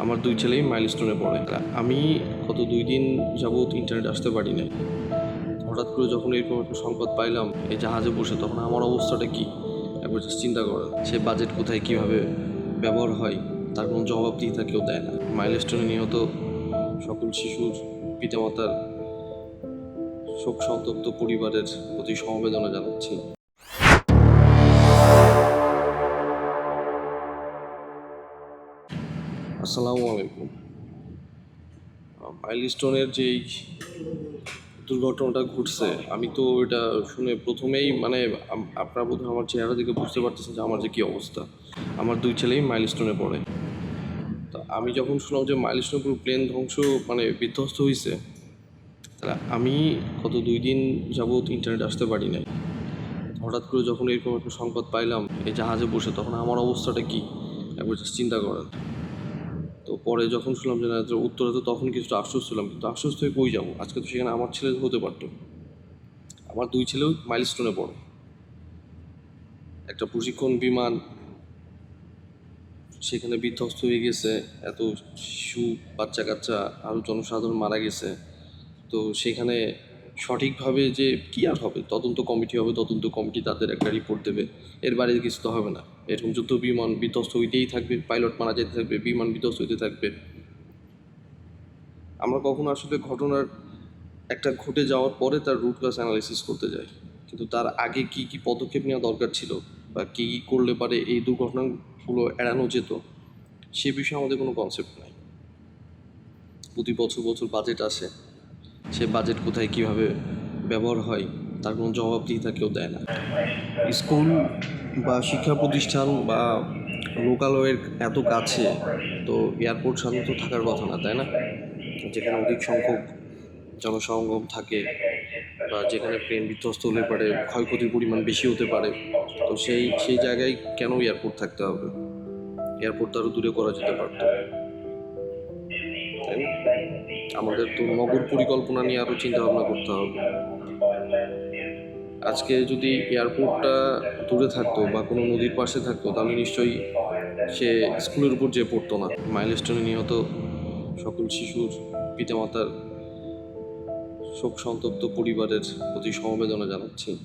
আমার দুই ছেলেই মাইলস্টোনে পড়ে। আমি গত 2 দিন যাবৎ ইন্টারনেট আসতে পারি নাই। হঠাৎ করে যখন এরকম একটা সংবাদ পাইলাম এই জাহাজে বসে, তখন আমার অবস্থাটা কি একবার জাস্ট চিন্তা করেন। সে বাজেট কোথায় কীভাবে ব্যবহার হয় তার কোনো জবাবদিহিতা কেউ দেয় না। মাইলস্টোনে নিহত সকল শিশুর পিতামাতার শোক সন্তপ্ত পরিবারের প্রতি সমবেদনা জানাচ্ছি। আসসালামু আলাইকুম। মাইলস্টোনের যেই দুর্ঘটনাটা ঘটছে, আমি তো এটা শুনে প্রথমেই আপনারা বোধহয় আমার চেহারা দেখে বুঝতে পারতেছেন যে আমার যে কী অবস্থা। আমার দুই ছেলেই মাইলস্টোনে পড়ে। তা আমি যখন শুনলাম যে মাইলস্টোনে পুরো প্লেন ধ্বংস বিধ্বস্ত হয়েছে, তাহলে আমি গত 2 দিন যাবৎ ইন্টারনেট আসতে পারি নাই। হঠাৎ করে যখন এরকম একটা সংবাদ পাইলাম এই জাহাজে বসে, তখন আমার অবস্থাটা কি একবার জাস্ট চিন্তা করেন। তো পরে যখন শুনলাম যে না উত্তরে, তো তখন কিছুটা আশ্বস্ত ছিলাম, কিন্তু আশ্বস্ত হয়ে কই যাবো? আজকে তো সেখানে আমার ছেলে হতে পারতো। আমার দুই ছেলেও মাইলস্টোনে পড়ে। একটা প্রশিক্ষণ বিমান সেখানে বিধ্বস্ত হয়ে গেছে, এত শিশু বাচ্চা কাচ্চা আরও জনসাধারণ মারা গেছে। তো সেখানে সঠিকভাবে যে কী আর হবে, তদন্ত কমিটি হবে, তদন্ত কমিটি তাদের একটা রিপোর্ট দেবে, এর বাইরে কিছু তো হবে না। এরকম যুদ্ধ বিমান বিধ্বস্ত হইতেই থাকবে, পাইলট মারা যেতে থাকবে, বিমান বিধ্বস্ত হইতে থাকবে। আমরা কখনো আসলে ঘটনার একটা ঘটে যাওয়ার পরে তার রুট কজ অ্যানালাইসিস করতে যাই, কিন্তু তার আগে কি কি পদক্ষেপ নেওয়া দরকার ছিল বা কী কী করলে পারে এই দুর্ঘটনাগুলো এড়ানো যেত, সে বিষয়ে আমাদের কোনো কনসেপ্ট নাই। প্রতি বছর বছর বাজেট আসে, সে বাজেট কোথায় কীভাবে ব্যবহার হয় তার কোনো জবাবদিহিতা কেউ দেয় না। স্কুল বা শিক্ষা প্রতিষ্ঠান বা লোকালয়ের এত কাছে তো এয়ারপোর্ট সাধারণত থাকার কথা না, তাই না? যেখানে অধিক সংখ্যক জনসমাগম থাকে বা যেখানে প্লেন বিধ্বস্ত হলে পারে ক্ষয়ক্ষতির পরিমাণ বেশি হতে পারে, তো সেই জায়গায় কেন এয়ারপোর্ট থাকতে হবে? এয়ারপোর্ট তো আরও দূরে করা যেতে পারত, তাই না? আমাদের তো নগর পরিকল্পনা নিয়ে আরও চিন্তাভাবনা করতে হবে। আজকে যদি এয়ারপোর্টটা দূরে থাকতো বা কোনো নদীর পাশে থাকতো, তাহলে নিশ্চয়ই সে স্কুলের উপর যেয়ে পড়তো না। মাইলস্টোনে নিহত সকল শিশুর পিতামাতার শোক সন্তপ্ত পরিবারের প্রতি সমবেদনা জানাচ্ছি।